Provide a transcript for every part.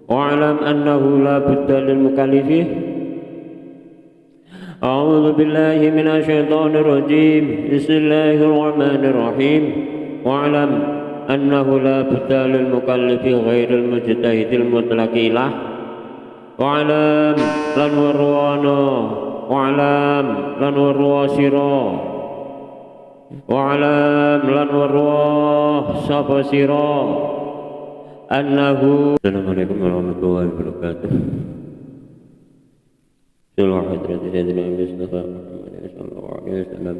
واعلم أنه لا بد للمكلف. أعوذ بالله من الشيطان الرجيم. بسم الله الرحمن الرحيم. واعلم أنه لا بد للمكلف غير المجتهد المطلق له. واعلم lan warwana واعلم lan warwa sira واعلم lan warwa sapa sira annahu. Assalamualaikum warahmatullahi wabarakatuh. Ila hadrati sayyidina Mustafa Muhammad sallallahu alaihi wasallam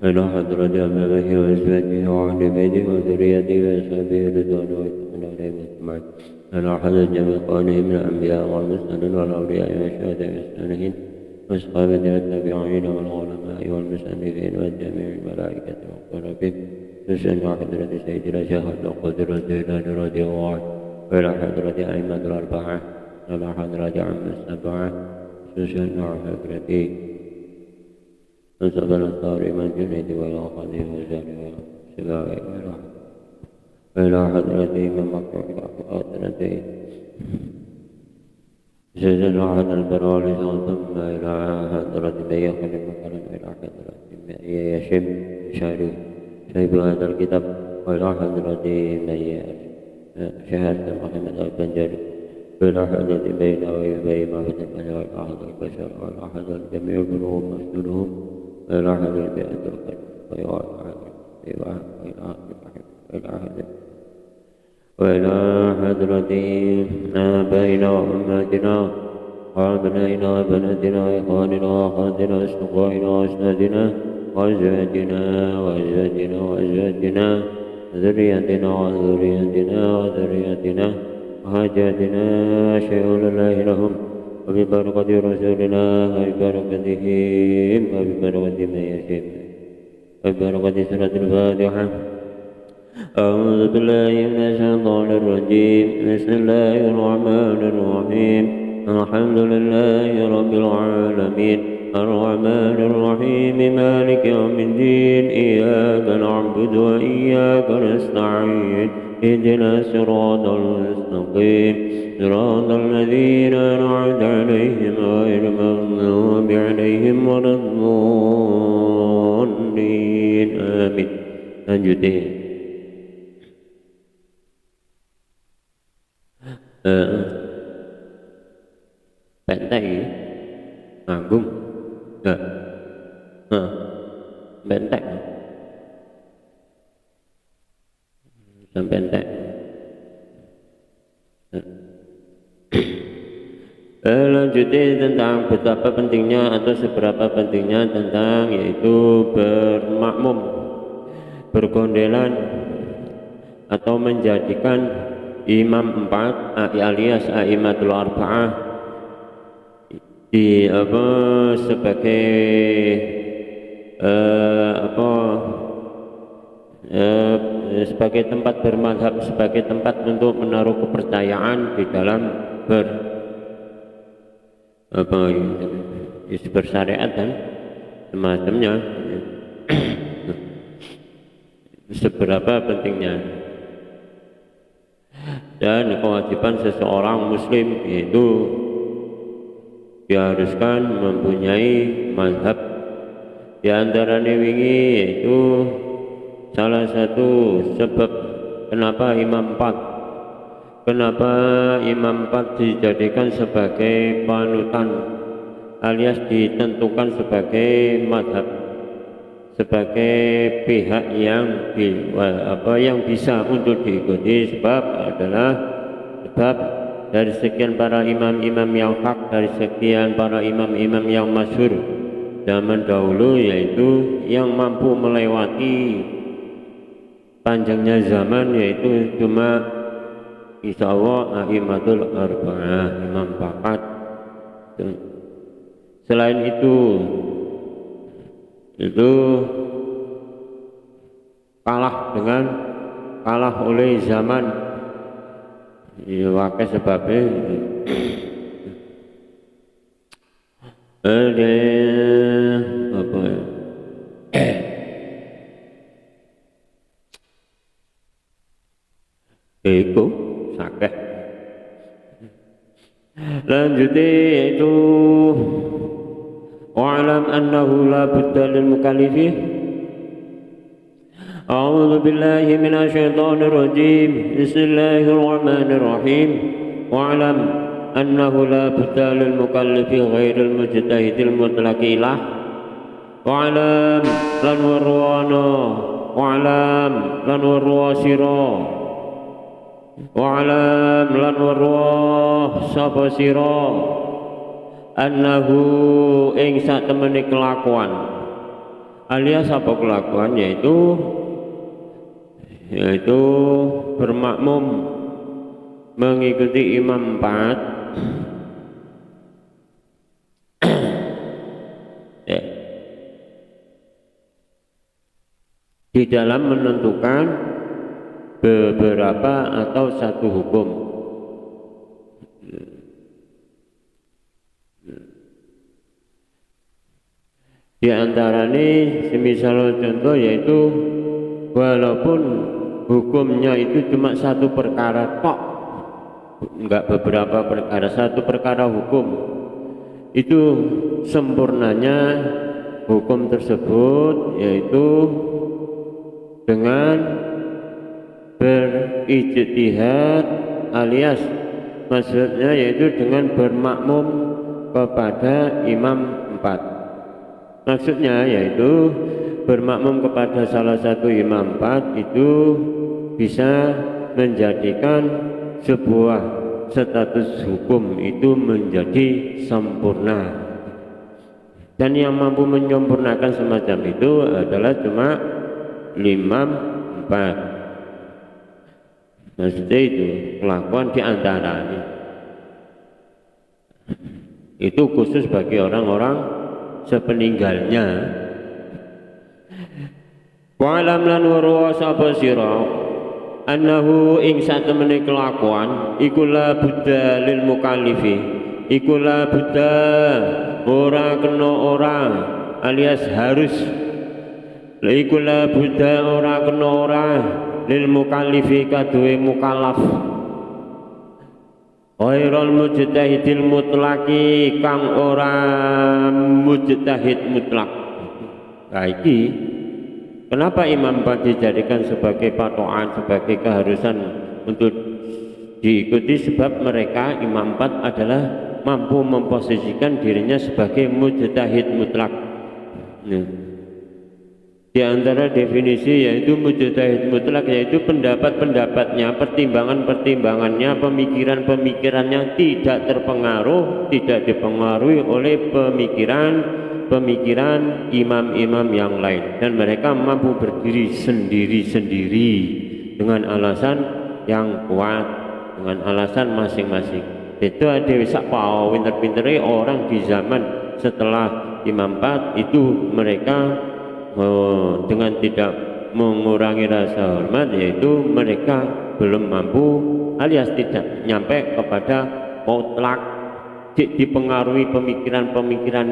ila hadrati ababihi wa azwajihi wa ahli baitihi wa dhurriyyatihi wa ashabihi ridwanullahi ta'ala alaihim ajma'in. ila hadrati jami'i qawlihim min al-anbiya wal mursalin wal awliya wa syuhada'i was salihin wa sahabati wat tabi'in wal ulama'i wal musannifin wa jami'il malaikati wa qurabin. Ila hadrati sayyidina Syekh Abdul Qadir Al-Jilani radhiyallahu anhu wa ila hadrati a'immatul arba'ah wa ila hadrati ammas sab'ah سوسن حضرتي نسأل الثار من جنيد ولا قديم وزاري وسباعي وإلى حضرتي من مكتوب حضرتي سوسن حضر البرالي ثم إلى حضرة بيخ المكرم إلى حضرة يشم شاري شيب هذا الكتاب وإلى حضرة من شهادة محمد البنجري ولا حدث بين وبين ما في الدنيا والأحد البشر ولا حدث جميع قلوب مسجدهم ولا حدث بأد القلب وإلى حضرة آبائنا وأمهاتنا وأبنائنا وبناتنا وإخواننا وأخواتنا وأصدقائنا وأسنادنا وأزواجنا وأزواجنا وأزواجنا ذريتنا وذريتنا وذريتنا وحاجاتنا شيء لله لهم وببركة رسولنا وببركتهم وببركة من يشاء وببركة سورة الفاتحة. أعوذ بالله من الشيطان الرجيم. بسم الله الرحمن الرحيم. الحمد لله رب العالمين الرحمن الرحيم مالك يوم الدين إياك نعبد وإياك نستعين اهدنا الصراط المستقيم صراط الذين أنعمت عليهم غير المغضوب عليهم ولا الضالين آمين. Lanjutin. Benteng Agung. Benteng sampai entek. Lanjutin tentang betapa pentingnya atau seberapa pentingnya tentang yaitu bermakmum, bergondelan atau menjadikan imam empat alias a'immatul arba'ah di sebagai sebagai tempat bermadhab, sebagai tempat untuk menaruh kepercayaan di dalam bersyariat dan semacamnya. Seberapa pentingnya dan kewajiban seseorang muslim yaitu diharuskan mempunyai mazhab. Di antaranya wingi yaitu salah satu sebab kenapa Imam 4 dijadikan sebagai panutan alias ditentukan sebagai mazhab, sebagai pihak yang bisa untuk diikuti. Sebab dari sekian para imam-imam yang hak, dari sekian para imam-imam yang masyhur zaman dahulu, yaitu yang mampu melewati panjangnya zaman, yaitu cuma insya Allah a'immatul arba'ah, imam 4. Selain itu kalah oleh zaman. Ya wakai sebabnya apa ya? Iku sakeh. Lanjute yaitu wa'lam annahu la budda lil mukallifi. A'udzu billahi minasy syaithanir rajim. Bismillahirrahmanir rahim. Wa'lam annahu la budda lil mukallifi ghairil mujtahidil mutlaqi lah. Wa'lam lan warwana wa'lam lan warwasira wa'lam lan warwah sapa sira annahu ing sak temene kelakuan, alias apa kelakuan, yaitu bermakmum mengikuti imam 4 di dalam menentukan beberapa atau satu hukum. Di antaranya semisal contoh yaitu walaupun hukumnya itu cuma satu perkara tok, enggak beberapa perkara, satu perkara hukum, itu sempurnanya hukum tersebut yaitu dengan berijtihad, alias maksudnya yaitu dengan bermakmum kepada imam 4. Maksudnya yaitu bermakmum kepada salah satu imam 4 itu bisa menjadikan sebuah status hukum itu menjadi sempurna, dan yang mampu menyempurnakan semacam itu adalah cuma imam 4. Maksudnya itu kelakuan di antaranya itu khusus bagi orang-orang sepeninggalnya. Wa'lam lan warwa sapa sira annahu ing satemene kelakuan iku la budda lil mukallifi, iku la budda ora kena ora, alias harus, iku la budda ora kena ora lil mukallifi kaduwe mukallaf ghairul mujtahidil mutlaqi kang ora mujtahid mutlak. Nah, iki kenapa imam 4 dijadikan sebagai patokan, sebagai keharusan untuk diikuti, sebab mereka imam 4 adalah mampu memposisikan dirinya sebagai mujtahid mutlak. Di antara definisi yaitu mujtahid mutlak yaitu pendapat-pendapatnya, pertimbangan-pertimbangannya, pemikiran-pemikirannya tidak terpengaruh, tidak dipengaruhi oleh pemikiran imam-imam yang lain, dan mereka mampu berdiri sendiri-sendiri dengan alasan yang kuat, dengan alasan masing-masing. Itu ada sak pau pinter-pintere orang di zaman setelah imam 4 itu mereka dengan tidak mengurangi rasa hormat, yaitu mereka belum mampu alias tidak nyampe kepada mutlak, dipengaruhi pemikiran-pemikiran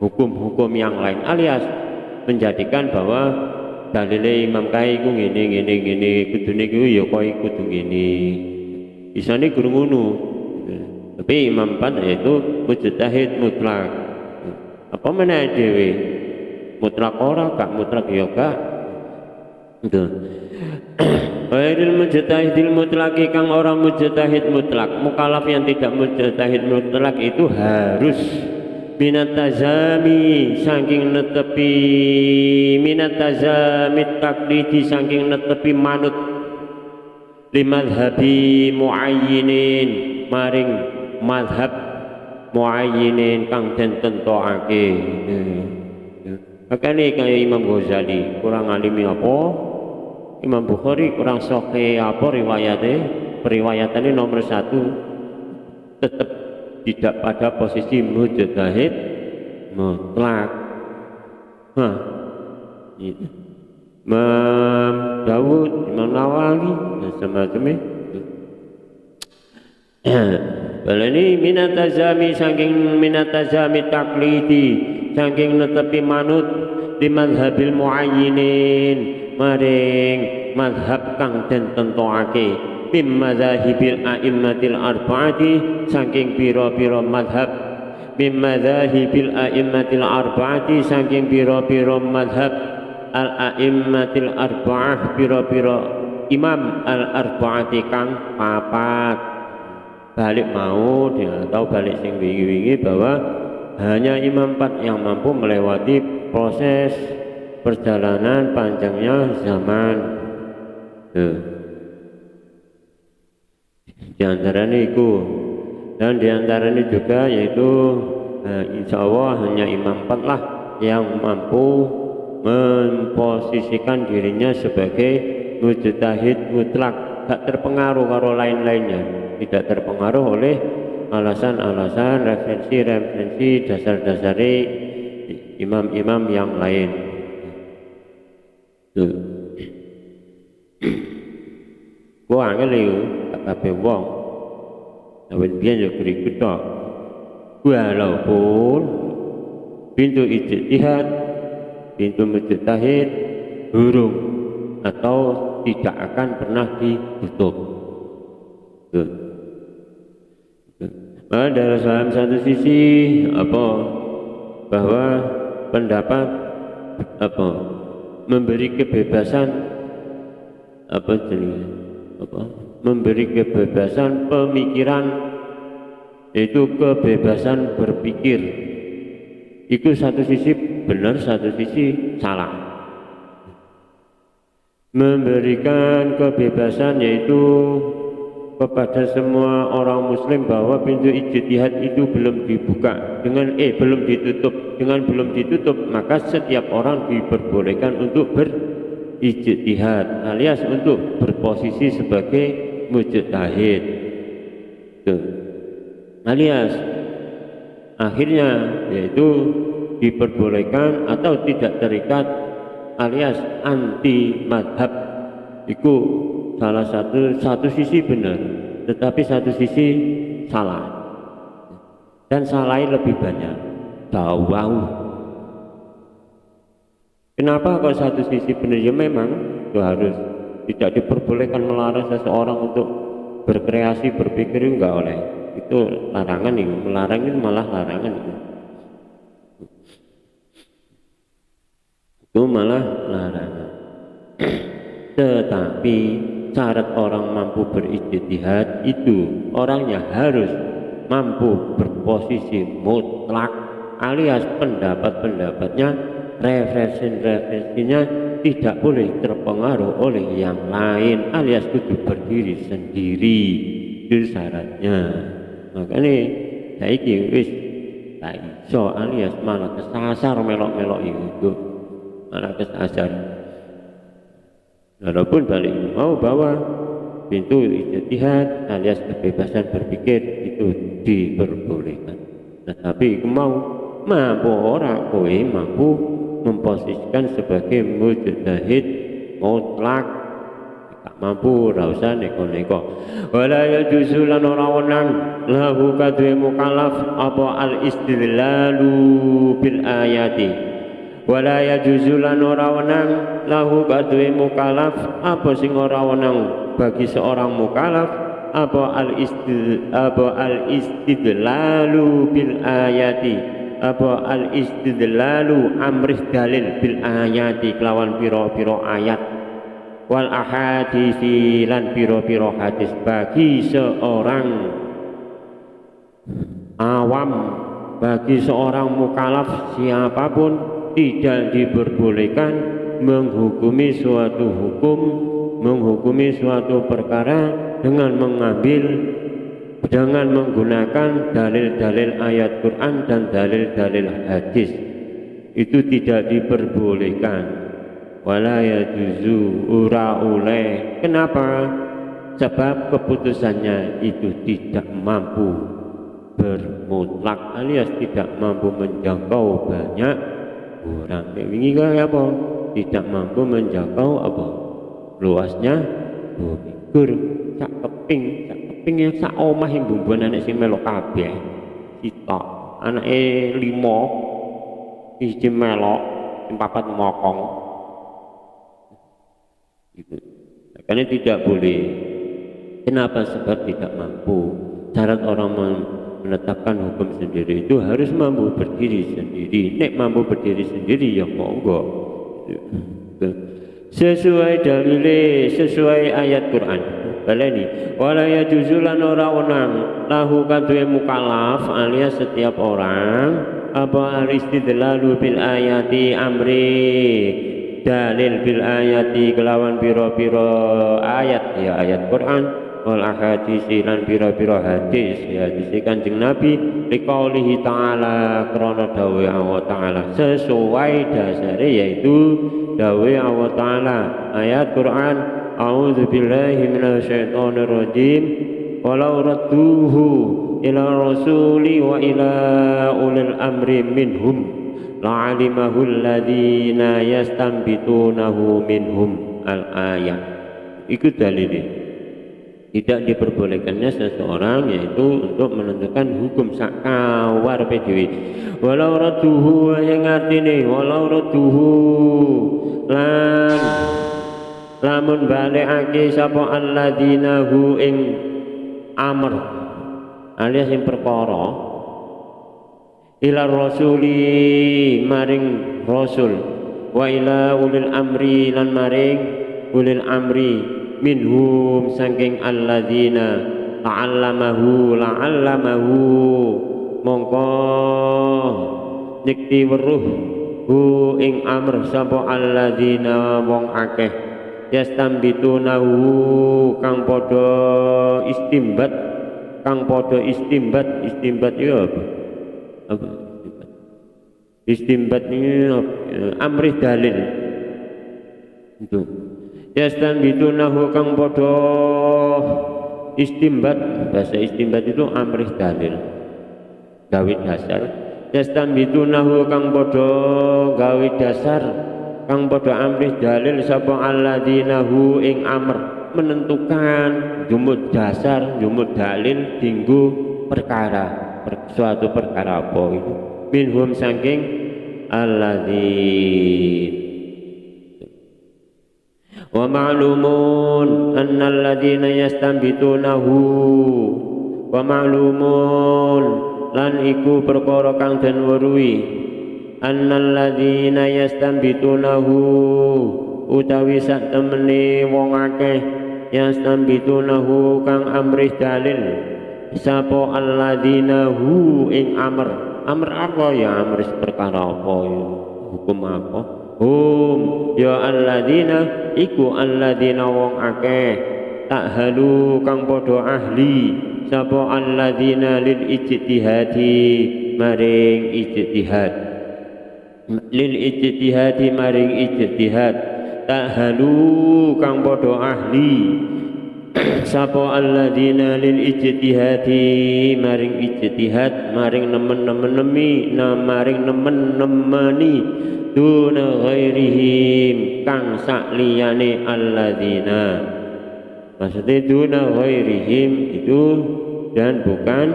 hukum-hukum yang lain, alias menjadikan bahwa dalile imam kae iku ngene kudune iku ya koyo kudu ngene, isane guru ngono. Tapi imam 4 yaitu mujtahid mutlak. Apa meneh dhewe mutlak ora, gak mutlak ya gak. Itu. Ghairil mujtahidil mutlaqi kang orang mujtahid mutlak. Mukallaf yang tidak mujtahid mutlak itu harus minat tazami saking netepi, minat tazami taklidi saking netepi manut limadhabi muayyinin maring madhab muayyinin kang den tentokake. Makanya kayak Imam Ghazali kurang alimi apa, Imam Bukhari kurang sahih apa riwayatnya, periwayatannya nomor 1 tetap tidak pada posisi mujtahid mutlak. Nah, itu Imam Dawud, Imam Nawawi dan semacamnya. Balani minatazami saking minatazami taklidi saking netepi manut di madhabil muayyinin maring madhab kang den tentokake mim madzahibil a'immatil arba'ati saking pira-pira madhab, mim madzahibil a'immatil arba'ati saking pira-pira madhab al a'immatil arba'ah pira-pira imam al arba'ati kang papat. Balik mau dia tahu balik sing wingi-wingi bahwa hanya imam 4 yang mampu melewati proses perjalanan panjangnya zaman. Di antaranya itu, dan di antaranya juga yaitu insya Allah hanya imam 4 lah yang mampu memposisikan dirinya sebagai mujtahid mutlak, tak terpengaruh karo lain-lainnya, tidak terpengaruh oleh alasan-alasan, referensi-referensi, dasar-dasar imam-imam yang lain. Gua angel itu kabeh wong awet biyen yo berikut tok. Walaupun pintu ijtihad, pintu mujtahid burung atau tidak akan pernah ditutup. Dalam satu sisi bahwa pendapat memberi kebebasan memberi kebebasan pemikiran, itu kebebasan berpikir, itu satu sisi benar, satu sisi salah. Memberikan kebebasan yaitu kepada semua orang muslim bahwa pintu ijtihad itu belum dibuka dengan belum ditutup, maka setiap orang diperbolehkan untuk berijtihad alias untuk berposisi sebagai mujtahid. Alias akhirnya yaitu diperbolehkan atau tidak terikat alias anti madhab. Itu salah satu sisi benar, tetapi satu sisi salah, dan salahnya lebih banyak, jauh. Kenapa kalau satu sisi benar? Ya memang itu harus tidak diperbolehkan melarang seseorang untuk berkreasi, berpikir, enggak oleh, itu larangan. Itu melarang, itu malah larangan, itu malah larangan. Tetapi syarat orang mampu berijtihad itu orangnya harus mampu berposisi mutlak, alias pendapat-pendapatnya, referensi-referensinya tidak boleh terpengaruh oleh yang lain, alias kudu berdiri sendiri. Itu syaratnya. Makanya saiki wis tak iso, alias malah kesasar melok-melok itu, malah kesasar. Walaupun balik mau bahwa pintu ijtihad alias kebebasan berpikir itu diperbolehkan, tetapi mampu orang kowe mampu memposisikan sebagai mujtahid mutlak, tak mampu ora usah neko-neko. Wala yajuzu lan ora wenang lahu kadhe mukallaf apa al istidlalu bil ayati. Wala yajuzu lan ora wenang lahu kadhe mukallaf apa sing ora wenang bagi seorang mukallaf apa al istidlalu bil ayati, apa al istidlalu amrih dalil bil ayati kelawan pira-pira ayat, wal ahadisi lan pira-pira hadis bagi seorang awam, bagi seorang mukallaf siapapun tidak diperbolehkan menghukumi suatu hukum, menghukumi suatu perkara dengan menggunakan dalil-dalil ayat Quran dan dalil-dalil hadis. Itu tidak diperbolehkan. Wala yajuzu ura oleh. Kenapa? Sebab keputusannya itu tidak mampu bermutlak, alias tidak mampu menjangkau banyak orang. Wingi kaya apa? Tidak mampu menjangkau apa? Luasnya bumi. Gur sak keping yang sak omah yang bumbuan anak sing melok kabeh. Sitok anake 5 siji melok, sing 4 mokong. Itu. Makanya tidak boleh. Kenapa? Sebab tidak mampu. Syarat orang menetapkan hukum sendiri itu harus mampu berdiri sendiri. Nek mampu berdiri sendiri ya monggo. Sesuai dalile, sesuai ayat Quran. Baleni wala yajuzulan ora onang lahu kadue mukallaf alias setiap orang apa al-istidlalu bil ayati amri dalil bil ayati kelawan pira-pira ayat ya ayat Quran wal ahadits lan pira-pira hadis ya hadis Kanjeng Nabi liqaulihi ta'ala krana dawuh Allah taala sesuai dasare yaitu dawuh Allah taala ayat Quran a'udzu billahi minasyaitonir rajim walau radduhu ila rasuli wa ila ulil amri minhum la'alimahu alladhina yastanbitunahu minhum al-ayat. Itu dalilnya. Tidak diperbolehkannya seseorang yaitu untuk menentukan hukum sakawar PDW. Walau radduhu yang artine walau radduhu lan lamun balikake sapa alladzina hu ing amr alias ing perkara ila rasuli maring rasul wa ila ulil amri lan maring ulil amri minhum saking alladzina ta'allamahu mongko nyekti weruh hu ing amr sapa alladzina wong akeh yastambitunahu kang podo istimbat istimbat itu apa istimbat ini amrih dalil itu yastambitunahu kang podo istimbat bahasa istimbat itu amrih dalil gawe dasar yastambitunahu kang podo gawe dasar kang padha amrih dalil sapa alladzina hu ing amr menentukan jumud dasar jumud dalil dinggo perkara suatu perkara apa itu minhum saking alladzin wa ma'lumun annal ladzina yastanbitunahu wa ma'lumun lan iku perkara kang den weruhi annal ladzina yastanbitunahu utawi sak temene wong akeh yastanbitunahu kang amrih dalil sapa alladzina hu ing amr apa ya amrih perkara apa ya hukum apa hum ya alladzina iku alladzina wong akeh tak halu kang padha ahli sapa alladzina lil ijtihadi maring ijtihad lil ijtihadi maring ijtihad tahalu kang padha ahli sapa alladzina lil ijtihadi maring ijtihad maring nemen-nemeni duna ghairihim kang sakliyane alladzina maksudnya duna ghairihim itu dan bukan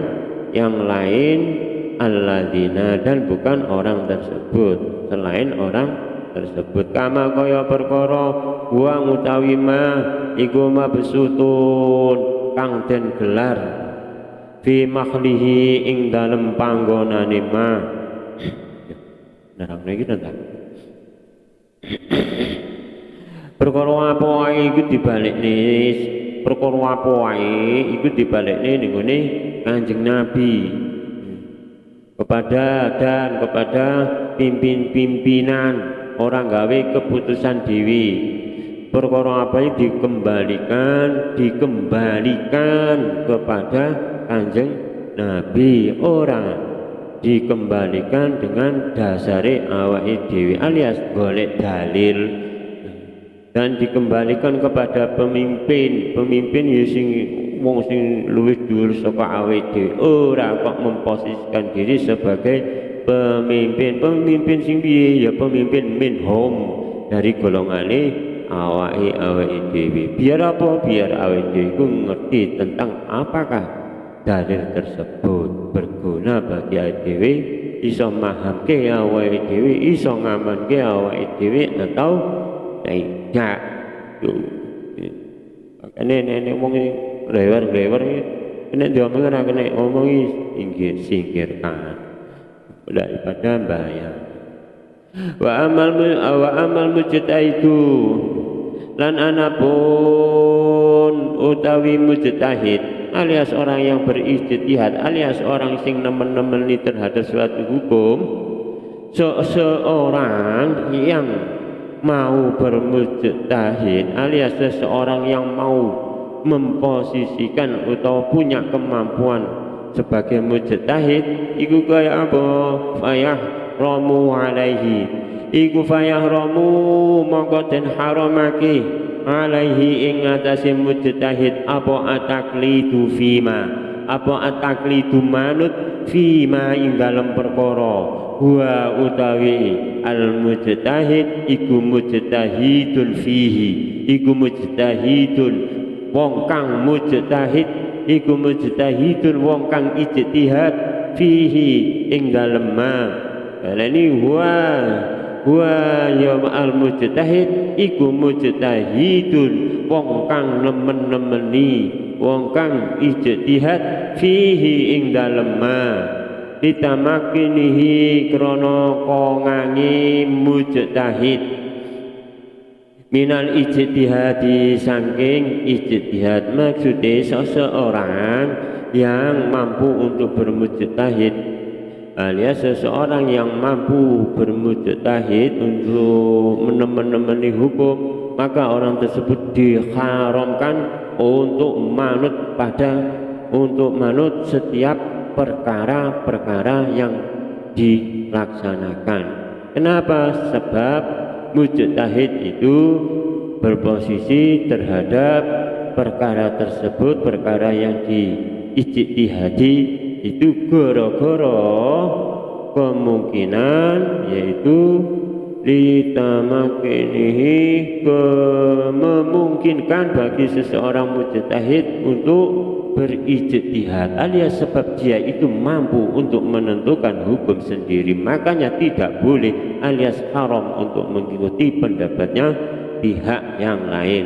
yang lain alladzina dan bukan orang tersebut selain orang tersebut kama kaya perkara wa utawi ma iku mabsutun kang den gelar fi makhlihi ing dalem panggonane ma nerangno iki ndak perkara apa wae iku dibalikne perkara apa wae iku dibalikne ning ngene Kanjeng Nabi kepada pimpinan orang gawe keputusan dewi perkara apa ini dikembalikan kepada Kanjeng Nabi orang dikembalikan dengan dasare awake dhewe alias golek dalil dan dikembalikan kepada pemimpin ya sing wong sing luwih dhuwur saka awake dhewe ora kok memposisikan diri sebagai pemimpin sing piye ya pemimpin minhum dari golongane awake dhewe biar apa biar awake dhewe iku ngerti tentang apakah dalil tersebut berguna bagi awake dhewe iso mahamke awake dhewe iso ngamanke awake dhewe atau tidak makanya nenek wong lewer-lewer kena diomong ora kena omongi singkirkan daripada bahaya. Wa amal mujtahidu lan anapun utawi mujtahid alias orang yang berijtihad alias orang sing nemen-nemeni terhadap suatu hukum, seseorang yang mau bermujtahid alias seseorang yang mau memposisikan atau punya kemampuan sebagai mujtahid iku kaya apa fayahramu alaihi iku fayahramu mongko den haramake alaihi ing atase mujtahid apa ataklidu fima apa ataklidu manut fima ing dalem perkara wa utawi al mujtahid iku mujtahidun fihi iku mujtahidun wong kang mujtahid iku mujtahidun wong kang ijtihad fihi ing dalem ma baleni wa ya al mujtahid iku mujtahidun wong kang nemen-nemeni wong kang ijtihad fihi ing dalem ma ditamakinihi krana kongangi mujtahid minal ijtihadi saking ijtihad maksudnya seseorang yang mampu untuk bermujtahid alias seseorang yang mampu bermujtahid untuk menemani hukum maka orang tersebut diharamkan untuk manut setiap perkara-perkara yang dilaksanakan. Kenapa? Sebab mujtahid itu berposisi terhadap perkara tersebut, perkara yang diijtihadi itu gara-gara kemungkinan yaitu litamakinihi memungkinkan bagi seseorang mujtahid untuk berijtihad alias sebab dia itu mampu untuk menentukan hukum sendiri makanya tidak boleh alias haram untuk mengikuti pendapatnya pihak yang lain.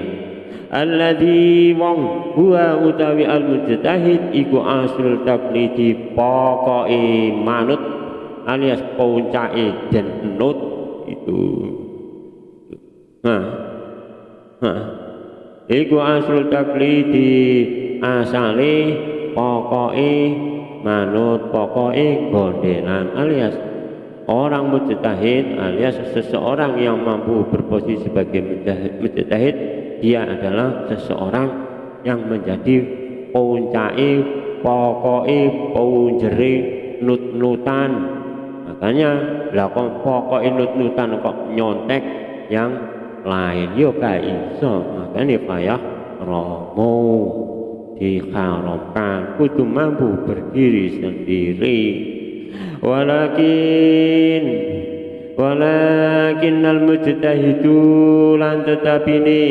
Alladzi wong huwa utawi al mujtahid iku aslul taqlidi pokoke manut alias puncake dan nut itu iku aslul taqlidi asale pokoke manut pokoke gondelan alias orang mujtahid alias seseorang yang mampu berposisi sebagai mujtahid dia adalah seseorang yang menjadi puncake pokoke punjere nut-nutan makanya lah kok pokoke nut-nutan kok nyontek yang lain yo gak iso makanya payah romo diharamkan kudu mampu berdiri sendiri walakin al mujtahidu lan tetapini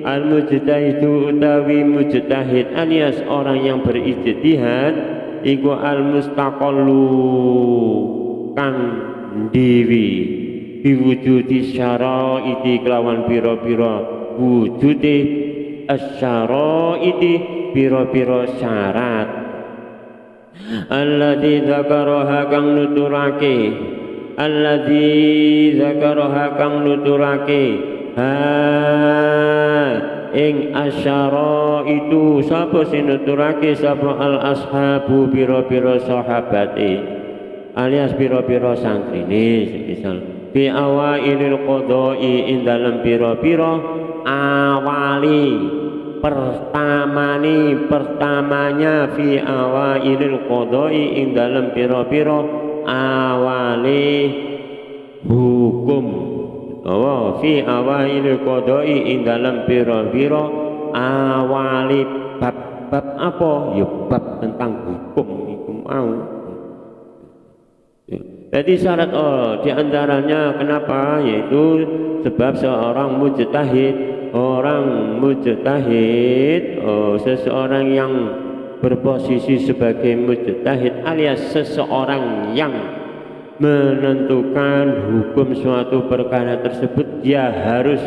al mujtahidu utawi mujtahid alias orang yang berijtihad iku al mustaqallu kang dewi biwujudi syaraiti kelawan pira-pira wujude asyaraiti pira-pira syarat alladzi dzakaraha kang nuturake alladzi dzakaraha kang nuturake ing asyara itu sapa sing nuturake sapa al ashabu pira-pira sahabate alias pira-pira santrine semisal fi awailil qada'i ing dalem pira-pira awali pertamanya fi awailil qada'i ing dalem pira-pira awali hukum fi awailil qada'i ing dalem pira-pira awali bab apa ya bab tentang hukum iku mau. Jadi syarat diantaranya kenapa yaitu sebab seorang mujtahid seseorang yang berposisi sebagai mujtahid alias seseorang yang menentukan hukum suatu perkara tersebut dia harus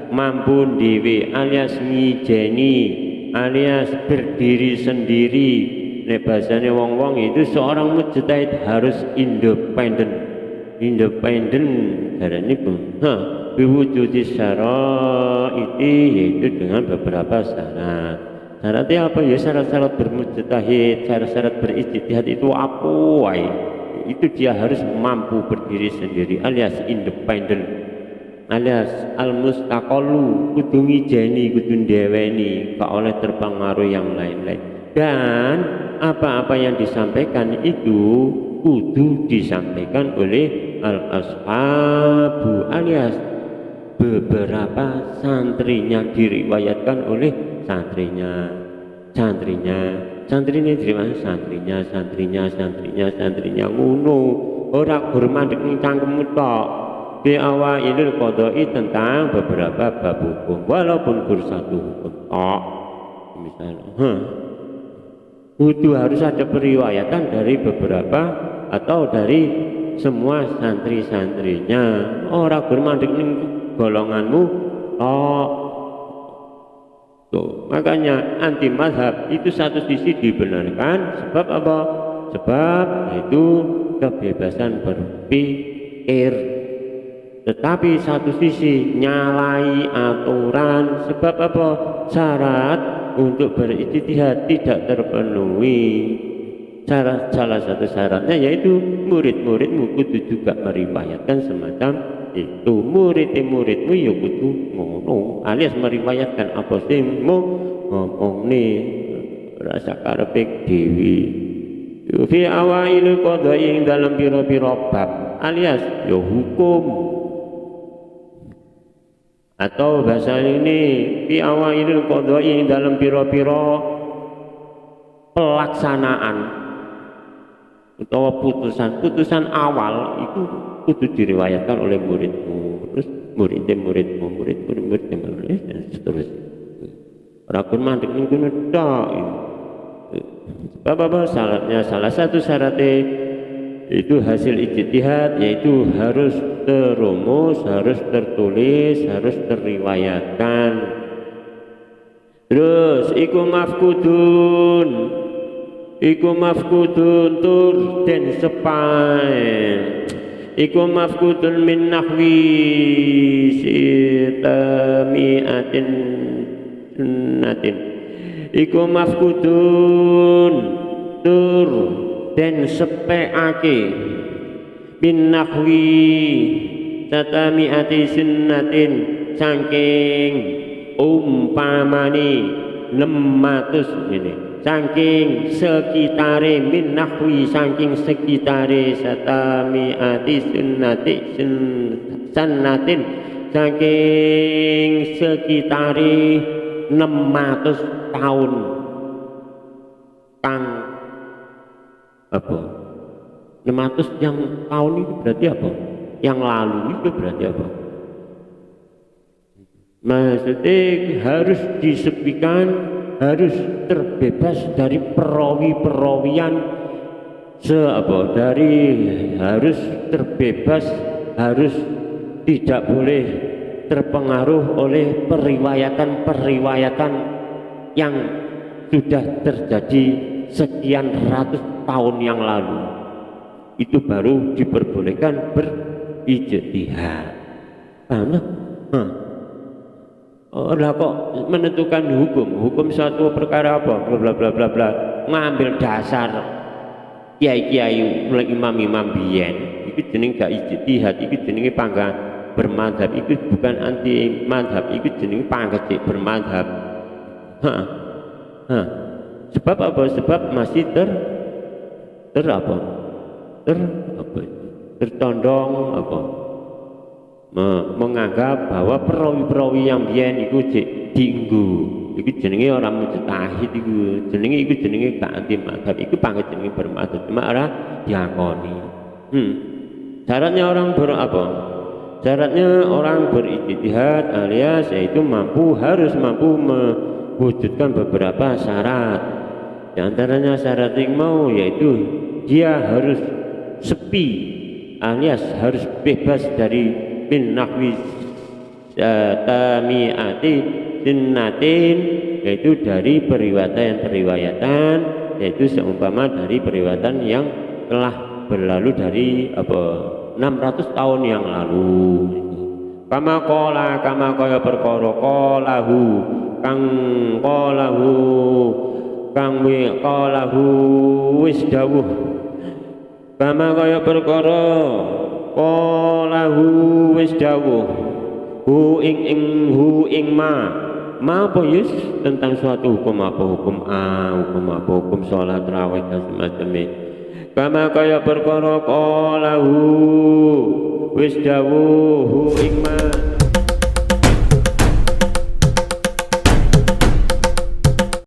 mampu dhewe alias ngijeni alias berdiri sendiri. Nek bahasane wong-wong itu seorang mujtahid harus independen. Independen caranya pun biwujudi syaraiti, yaitu dengan beberapa syarat. Syaratnya apa ya? Syarat-syarat bermujtahid, syarat-syarat berijtihad itu apa wae? Itu dia harus mampu berdiri sendiri alias independen, alias al-mustaqallu, kudu ngijeni, kudu ndeweni, gak oleh terpengaruh yang lain-lain. Dan apa-apa yang disampaikan itu kudu disampaikan oleh al-ashabu alias beberapa santrinya, diriwayatkan oleh santrinya. Santri ini dari mana? Santrinya ngono. Ora hormat ning cangkemmu tok. Bi awailil qadai, tentang beberapa bab hukum, walaupun satu hukum tok. Misalnya, kudu harus ada periwayatan dari beberapa atau dari semua santri-santrinya. Ora hormat ning golonganmu tok. Tuh, makanya anti mazhab itu satu sisi dibenarkan, sebab apa? Sebab itu kebebasan berpikir. Tetapi satu sisi nyalai aturan, sebab apa? Syarat untuk berijtihad tidak terpenuhi. Salah satu syaratnya yaitu murid-muridmu kudu juga meriwayatkan semacam itu. Muridmu ya kudu ngono, alias meriwayatkan apa sih mau ngomong nih rasa karepek dewi. Fi awailil qadai, dalam pira-pira bab, alias ya hukum, atau bahasa ini fi awailil qadai, dalam pira-pira pelaksanaan atau putusan awal itu kudu diriwayatkan oleh muridmu, terus muridmu dan seterusnya. Rakun mantik minggu tok. Sebab syaratnya, salah satu syaratnya itu hasil ijtihad, yaitu harus terumus, harus tertulis, harus teriwayatkan. Terus iku mafkudun tur den sepae, iku mafkudun min nahwi sitamiatin sunnatin, iku mafkudun tur den sepeake min nahwi satamiati sunnatin, saking umpamani 600 ini, saking sekitare, min nahwi saking sekitare, satamiati sunnatin saking sekitare 600 tahun kang apa? 600 yang tahun itu berarti apa? Yang lalu itu berarti apa? Maksudnya harus disepikan, harus terbebas dari perawi-perawian dari harus terbebas, harus tidak boleh terpengaruh oleh periwayatan yang sudah terjadi sekian ratus tahun yang lalu. Itu baru diperbolehkan berijtihad. Karena lah kok menentukan hukum suatu perkara apa, bla bla bla bla, ngambil dasar kiai-kiai, imam-imam biyen, itu jeneng gak ijtihad, itu jenenge pangkat bermadhab, itu bukan anti madhab, itu jenenge pangkat bermadhab. Sebab apa? Sebab masih tertondong apa? Menganggap bahwa perawi-perawi yang biyen iku dienggo, iku jenenge ora mujtahid, iku jenenge gak anti mazhab, iku pangkat jenenge bermadzhab, cuma ora diakoni. Syaratnya orang Syaratnya orang berijtihad alias yaitu harus mampu mewujudkan beberapa syarat. Di antaranya syarat yang mau yaitu dia harus sepi alias harus bebas dari min nahwi tamiati sunnatin yaitu dari periwayatan yaitu seumpama dari periwayatan yang telah berlalu dari 600 tahun yang lalu. Kama kaya perkara qalahu wis dawuh. Kama kaya perkara qalahu wis dawuh hu ing ma apa yus tentang suatu hukum hukum sholat raweh dan semacamnya. Kama kaya perkara qalahu wis dawuh hu ing ma